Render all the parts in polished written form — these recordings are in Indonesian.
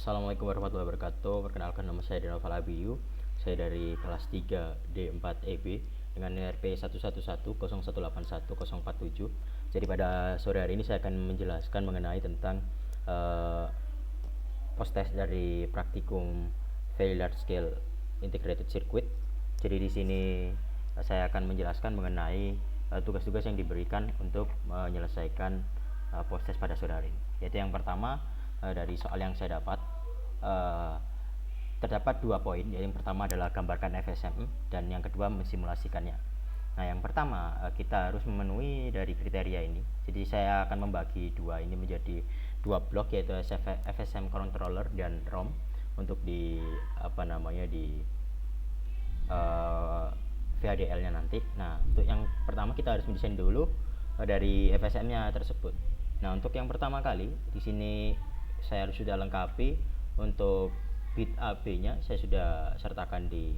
Assalamualaikum warahmatullahi wabarakatuh. Perkenalkan, nama saya Denoval Abiyu. Saya dari kelas 3 D4 EB dengan NRP 11101181047. Jadi pada sore hari ini saya akan menjelaskan mengenai tentang uh, post test dari praktikum Very Large Scale Integrated Circuit. Jadi di sini saya akan menjelaskan mengenai tugas-tugas yang diberikan untuk menyelesaikan post test pada sore hari ini. Yaitu yang pertama, dari soal yang saya dapat, terdapat 2 poin. Yang pertama adalah gambarkan FSM dan yang kedua mensimulasikannya. Nah, yang pertama, kita harus memenuhi dari kriteria ini. Jadi saya akan membagi ini menjadi 2 blok, yaitu FSM controller dan ROM untuk di VHDL-nya nanti. Nah, untuk yang pertama kita harus mendesain dulu dari FSM-nya tersebut. Nah, untuk yang pertama kali di sini saya harus sudah lengkapi untuk bit AB-nya, saya sudah sertakan di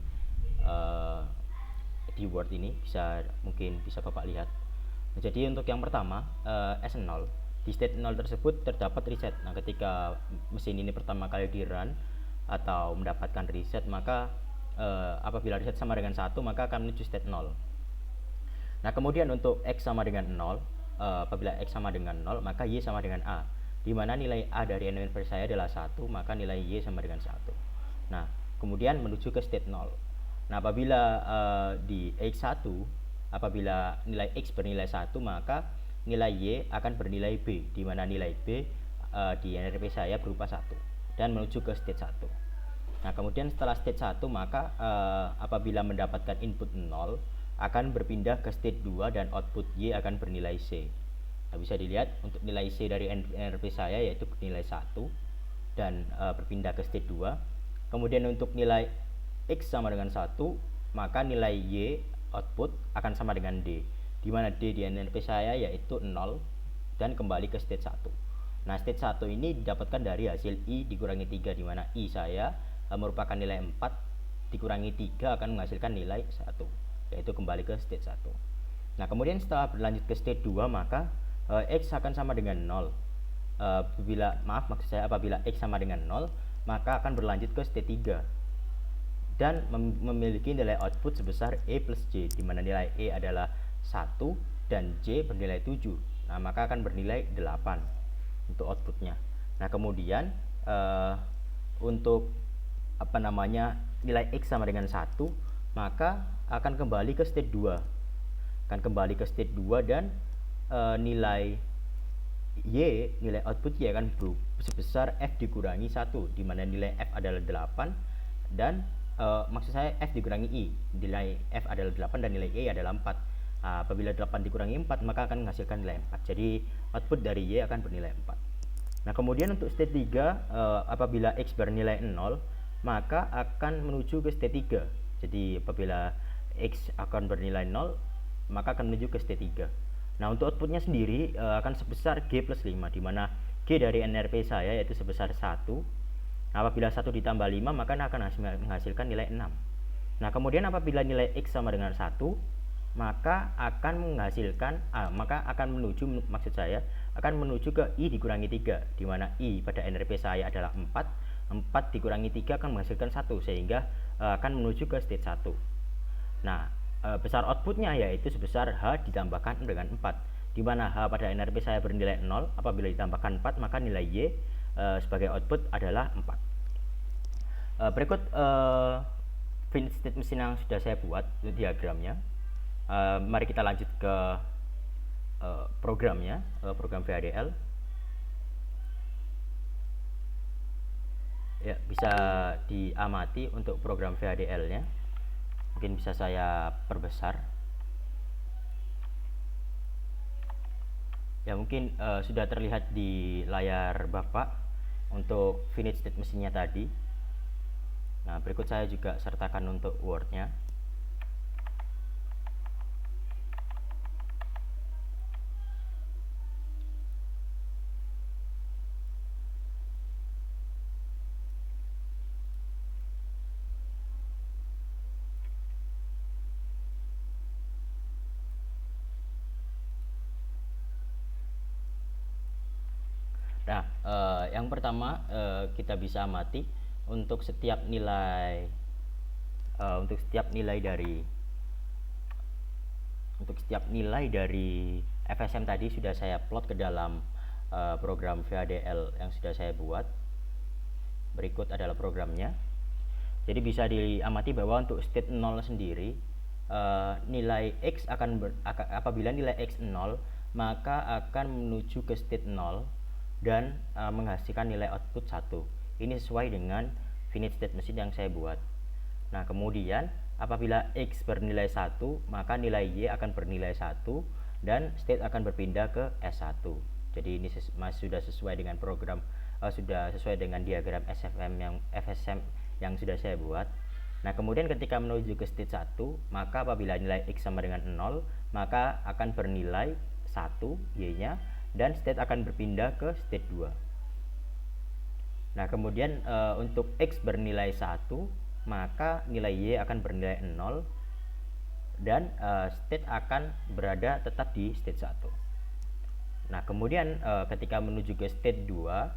Word ini, mungkin bisa Bapak lihat. Nah, jadi untuk yang pertama, S0 di state 0 tersebut terdapat reset. Nah, ketika mesin ini pertama kali di run atau mendapatkan reset, maka apabila reset sama dengan 1, maka akan menuju state 0. Nah, kemudian untuk X sama dengan 0, apabila X sama dengan 0, maka Y sama dengan A, di mana nilai A dari NRP saya adalah 1, maka nilai Y sama dengan 1. Nah, kemudian menuju ke state 0. Nah, apabila di X1, apabila nilai X bernilai 1, maka nilai Y akan bernilai B, di mana nilai B di NRP saya berupa 1, dan menuju ke state 1. Nah, kemudian setelah state 1, maka apabila mendapatkan input 0, akan berpindah ke state 2 dan output Y akan bernilai C. Nah, bisa dilihat untuk nilai C dari NRP saya yaitu nilai 1 dan berpindah ke state 2. Kemudian untuk nilai X sama dengan 1, maka nilai Y output akan sama dengan D, di mana D di NRP saya yaitu 0 dan kembali ke state 1. Nah, state 1 ini didapatkan dari hasil I dikurangi 3, di mana I saya merupakan nilai 4 dikurangi 3 akan menghasilkan nilai 1, yaitu kembali ke state 1. Nah, kemudian setelah berlanjut ke state 2, maka X akan sama dengan 0. Apabila X sama dengan 0, maka akan berlanjut ke state 3 dan memiliki nilai output sebesar E plus J, di mana nilai E adalah 1 dan J bernilai 7. Nah, maka akan bernilai 8 untuk outputnya. Nah, kemudian untuk nilai X sama dengan 1, maka akan kembali ke state 2. Dan nilai Y, nilai output Y akan sebesar F dikurangi 1, di mana nilai F adalah 8 dan maksud saya F dikurangi I, nilai F adalah 8 dan nilai E adalah 4. Apabila 8 dikurangi 4, maka akan menghasilkan nilai 4. Jadi output dari Y akan bernilai 4. Nah, kemudian untuk state 3, apabila X bernilai 0, maka akan menuju ke state 3. Jadi apabila X akan bernilai 0, maka akan menuju ke state 3. Nah, untuk outputnya sendiri akan sebesar G plus 5, di mana G dari NRP saya yaitu sebesar 1. Apabila 1 ditambah 5, maka akan menghasilkan nilai 6. Nah, kemudian apabila nilai X sama dengan 1, maka akan menuju ke I dikurangi 3, di mana I pada NRP saya adalah 4. 4 dikurangi 3 akan menghasilkan 1, sehingga akan menuju ke state 1. Nah, besar outputnya yaitu sebesar H ditambahkan dengan 4, di mana H pada NRP saya bernilai 0. Apabila ditambahkan 4, maka nilai Y sebagai output adalah 4. Berikut finite state mesin yang sudah saya buat, itu diagramnya. Mari kita lanjut ke programnya, program VHDL. Ya, bisa diamati untuk program VHDL-nya. Mungkin bisa saya perbesar. Ya, mungkin sudah terlihat di layar Bapak untuk finite state mesinnya tadi. Nah, berikut saya juga sertakan untuk Word-nya. Nah, Yang pertama, kita bisa amati untuk setiap nilai untuk setiap nilai dari FSM tadi sudah saya plot ke dalam program VHDL yang sudah saya buat. Berikut adalah programnya. Jadi bisa diamati bahwa untuk state 0 sendiri, nilai X apabila nilai X 0, maka akan menuju ke state 0 dan menghasilkan nilai output 1. Ini sesuai dengan finite state machine yang saya buat. Nah, kemudian apabila X bernilai 1, maka nilai Y akan bernilai 1 dan state akan berpindah ke S1. Jadi ini sudah sesuai dengan program, sudah sesuai dengan diagram FSM yang sudah saya buat. Nah, kemudian ketika menuju ke state 1, maka apabila nilai X sama dengan 0, maka akan bernilai 1 Y-nya dan state akan berpindah ke state 2. Nah, kemudian untuk X bernilai 1, maka nilai Y akan bernilai 0 dan state akan berada tetap di state 1. Nah, kemudian ketika menuju ke state 2,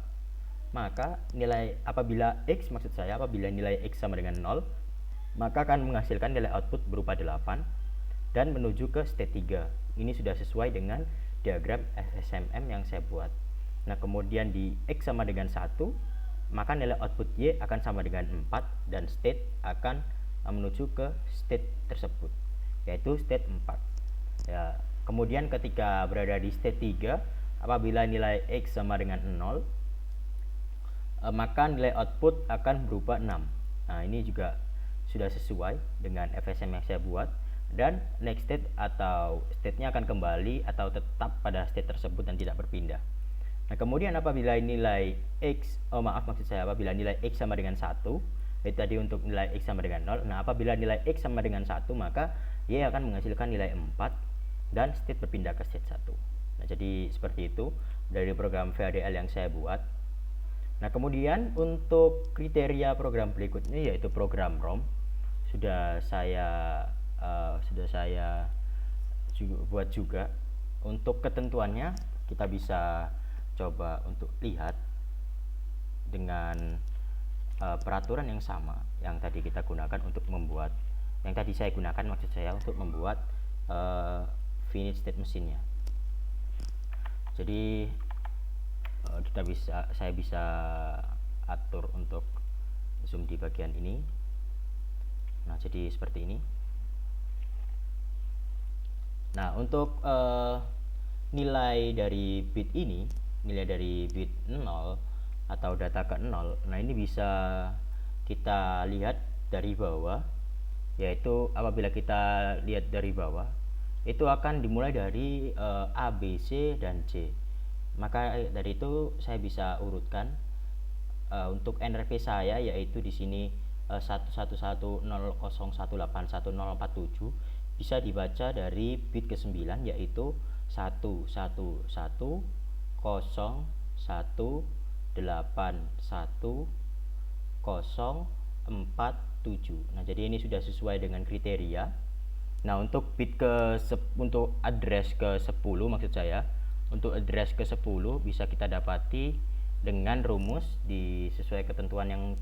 maka apabila nilai X sama dengan 0, maka akan menghasilkan nilai output berupa 8 dan menuju ke state 3. Ini sudah sesuai dengan diagram FSMM yang saya buat. Nah, kemudian di X sama dengan 1, maka nilai output Y akan sama dengan 4 dan state akan menuju ke state tersebut, yaitu state 4. Ya, kemudian ketika berada di state 3, apabila nilai X sama dengan 0, maka nilai output akan berupa 6. Nah, ini juga sudah sesuai dengan FSM yang saya buat, dan next state atau state-nya akan kembali atau tetap pada state tersebut dan tidak berpindah. Nah, kemudian apabila nilai apabila nilai X sama dengan 1, itu tadi untuk nilai X sama dengan 0. Nah, apabila nilai X sama dengan 1, maka Y akan menghasilkan nilai 4 dan state berpindah ke state 1. Nah, jadi seperti itu dari program VHDL yang saya buat. Nah, kemudian untuk kriteria program berikutnya yaitu program ROM. Sudah saya buat juga. Untuk ketentuannya kita bisa coba untuk lihat dengan peraturan yang sama yang tadi kita gunakan untuk membuat, yang tadi saya gunakan maksud saya untuk membuat finite state machine-nya. Jadi saya bisa atur untuk zoom di bagian ini. Nah, jadi seperti ini. Nah, untuk nilai dari bit 0 atau data ke 0, nah ini bisa kita lihat dari bawah, yaitu apabila kita lihat dari bawah itu akan dimulai dari A, B, C, dan C. Maka dari itu saya bisa urutkan untuk NRP saya, yaitu di sini 11100181047 bisa dibaca dari bit ke-9, yaitu 111018147. Nah, jadi ini sudah sesuai dengan kriteria. Nah, untuk untuk address ke 10 maksud saya, untuk address ke 10 bisa kita dapati dengan rumus sesuai ketentuan yang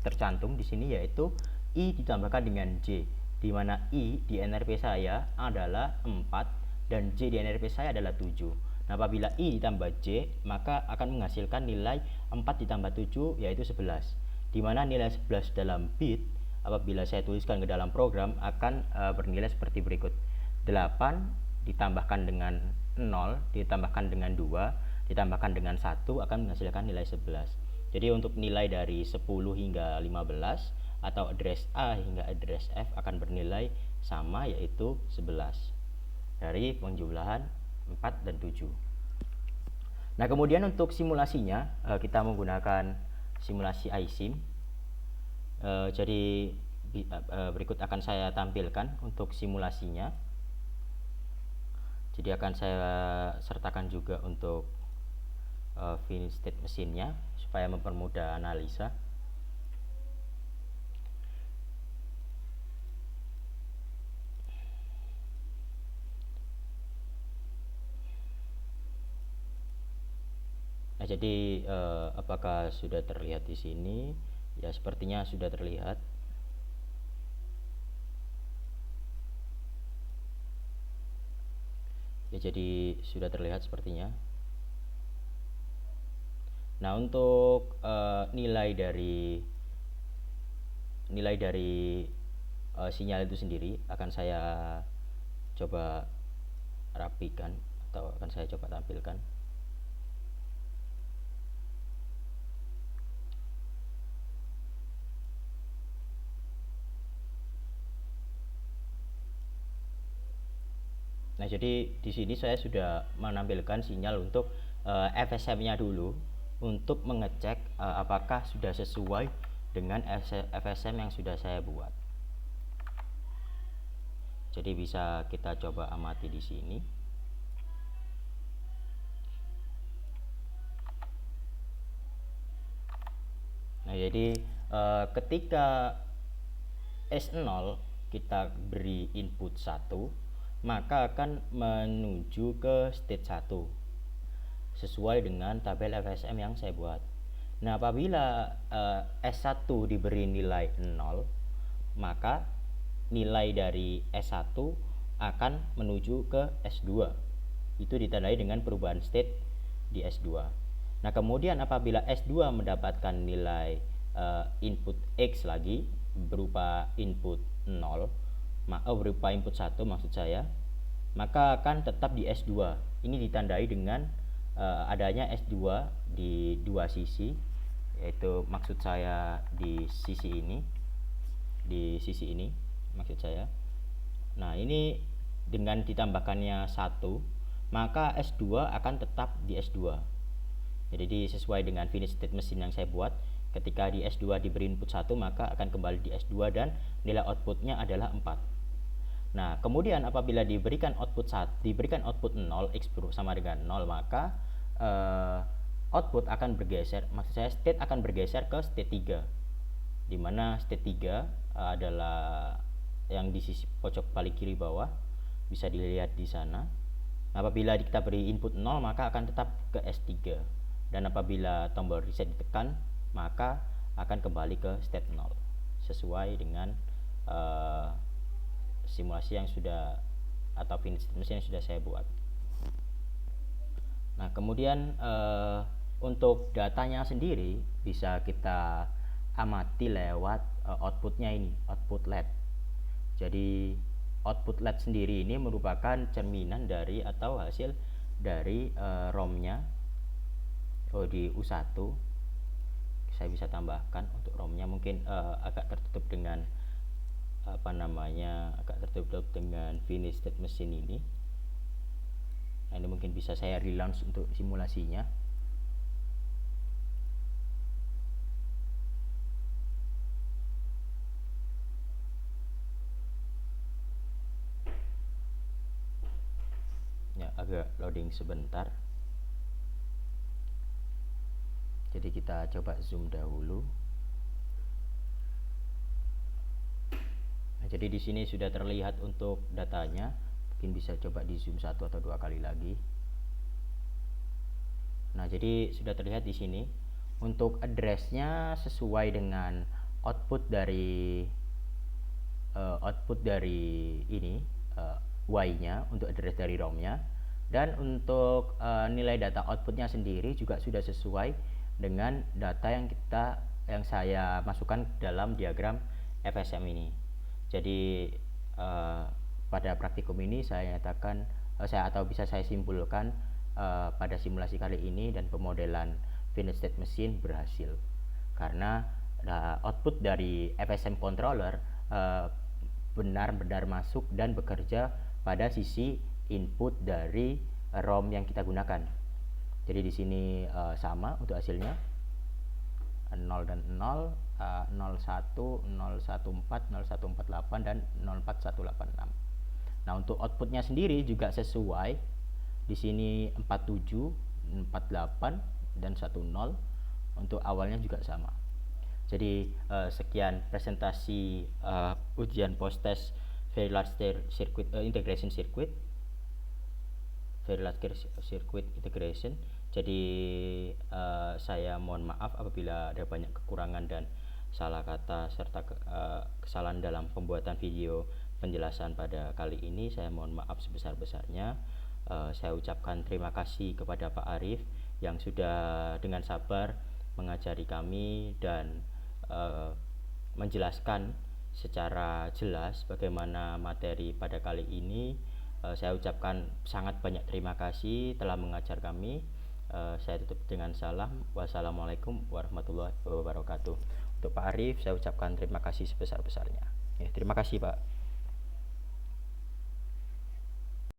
tercantum di sini, yaitu I ditambahkan dengan J, di mana I di NRP saya adalah 4 dan J di NRP saya adalah 7. Nah, apabila I ditambah J, maka akan menghasilkan nilai 4 ditambah 7 yaitu 11. Di mana nilai 11 dalam bit apabila saya tuliskan ke dalam program akan bernilai seperti berikut. 8 ditambahkan dengan 0 ditambahkan dengan 2 ditambahkan dengan 1 akan menghasilkan nilai 11. Jadi untuk nilai dari 10 hingga 15 atau address A hingga address F akan bernilai sama, yaitu 11 dari penjumlahan 4 dan 7. Nah, kemudian untuk simulasinya kita menggunakan simulasi iSim. Jadi berikut akan saya tampilkan untuk simulasinya. Jadi akan saya sertakan juga untuk finite state machine-nya supaya mempermudah analisa. Nah, jadi apakah sudah terlihat di sini? Ya, sepertinya sudah terlihat. Ya, jadi sudah terlihat sepertinya. Nah, untuk nilai dari sinyal itu sendiri akan saya coba rapikan atau akan saya coba tampilkan. Nah, jadi di sini saya sudah menampilkan sinyal untuk FSM-nya dulu untuk mengecek apakah sudah sesuai dengan FSM yang sudah saya buat. Jadi bisa kita coba amati di sini. Nah, jadi ketika S0 kita beri input 1, maka akan menuju ke state 1 sesuai dengan tabel FSM yang saya buat. Nah, apabila S1 diberi nilai 0, maka nilai dari S1 akan menuju ke S2. Itu ditandai dengan perubahan state di S2. Nah, kemudian apabila S2 mendapatkan nilai input X lagi berupa input 0, berupa input 1 maksud saya, maka akan tetap di S2. Ini ditandai dengan adanya S2 di dua sisi, yaitu maksud saya di sisi ini maksud saya. Nah, ini dengan ditambahkannya 1, maka S2 akan tetap di S2. Jadi sesuai dengan finish state mesin yang saya buat, ketika di S2 diberi input 1, maka akan kembali di S2 dan nilai outputnya adalah 4. Nah, kemudian apabila diberikan output 0 X sama dengan 0, maka output akan bergeser, maksud saya state akan bergeser ke state 3, di mana state 3 adalah yang di sisi pojok paling kiri bawah, bisa dilihat di sana. Apabila kita beri input 0, maka akan tetap ke S3, dan apabila tombol reset ditekan, maka akan kembali ke state 0 sesuai dengan simulasi yang sudah atau finish mesin yang sudah saya buat. Nah, kemudian untuk datanya sendiri bisa kita amati lewat outputnya ini, output LED. Jadi output LED sendiri ini merupakan cerminan dari atau hasil dari ROM-nya. Di U1 saya bisa tambahkan untuk ROM-nya, mungkin agak tertutup dengan agak tertutup dengan finish state mesin ini. Nah, ini mungkin bisa saya relaunch untuk simulasinya. Ya, agak loading sebentar. Jadi kita coba zoom dahulu. Nah, jadi di sini sudah terlihat untuk datanya. Mungkin bisa coba di zoom 1 atau 2 kali lagi. Nah, jadi sudah terlihat di sini untuk addressnya sesuai dengan output dari ini Y-nya untuk address dari ROM-nya, dan untuk nilai data outputnya sendiri juga sudah sesuai dengan data yang saya masukkan dalam diagram FSM ini. Jadi pada praktikum ini saya nyatakan bisa saya simpulkan pada simulasi kali ini dan pemodelan finish state mesin berhasil karena output dari FSM controller benar-benar masuk dan bekerja pada sisi input dari ROM yang kita gunakan. Jadi di sini sama untuk hasilnya 0 dan 0, 01, 014, 0148 dan 04186. Nah, untuk outputnya sendiri juga sesuai. Di sini 47, 48 dan 10. Untuk awalnya juga sama. Jadi sekian presentasi ujian post test very large scale integration circuit integration. Jadi saya mohon maaf apabila ada banyak kekurangan dan salah kata serta kesalahan dalam pembuatan video penjelasan pada kali ini. Saya mohon maaf sebesar-besarnya. Saya ucapkan terima kasih kepada Pak Arif yang sudah dengan sabar mengajari kami dan menjelaskan secara jelas bagaimana materi pada kali ini. Saya ucapkan sangat banyak terima kasih telah mengajar kami. Saya tutup dengan salam. Wassalamualaikum warahmatullahi wabarakatuh. Untuk Pak Arif saya ucapkan terima kasih sebesar-besarnya. Ya, terima kasih Pak.